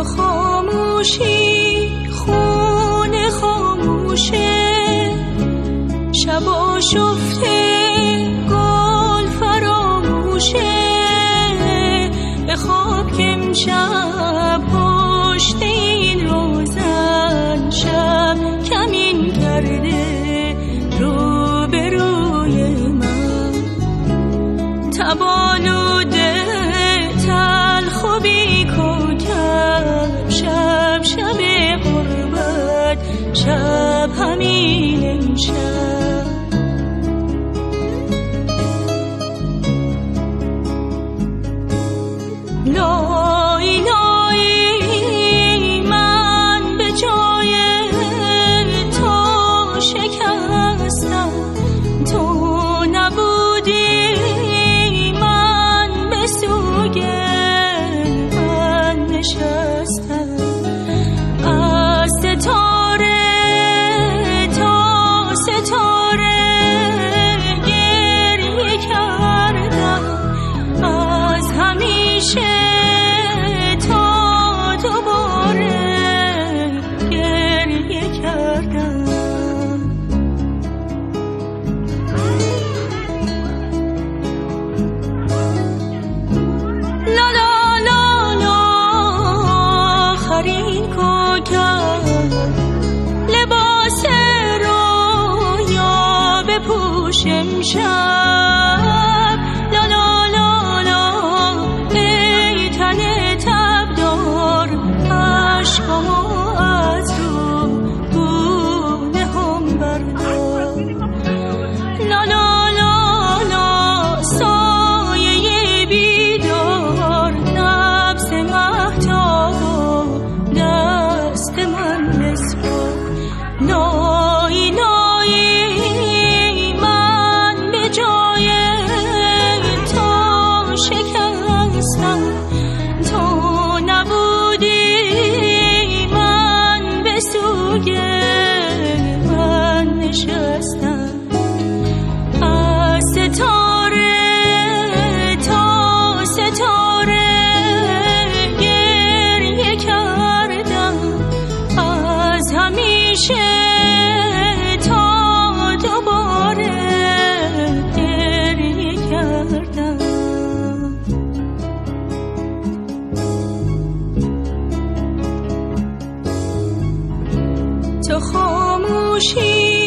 تو خاموشی خون خاموشه، شبا شفته گل فراموشه، به خواب که امشب پشت این روزن شب کمین کرده رو به روی من، تبالوده تلخ و بیکوکب، شب شب غربت، شب همین امشب. لای لای من به جای تو شکستم، تو نبودی من به سوی من نشستم، از ستاره تا ستاره گریه کردم، از همیشه تا دوباره گریه کردم. لا لا لا لا آخرین کوکب، لباس رویا بپوش امشب، لا لا لا لا ای تن تبدار، عشقامو از رو گونه هم بردار، لا لا لا لا سایه بیدار، نفس مهتاب و دست من بسپار، لای لای من به جای تو شکستم، تو نبودی من به سوی من نشستم، از ستاره تا ستاره گریه کردم، از همیشه تا دوباره گریه کردم. تو خاموشی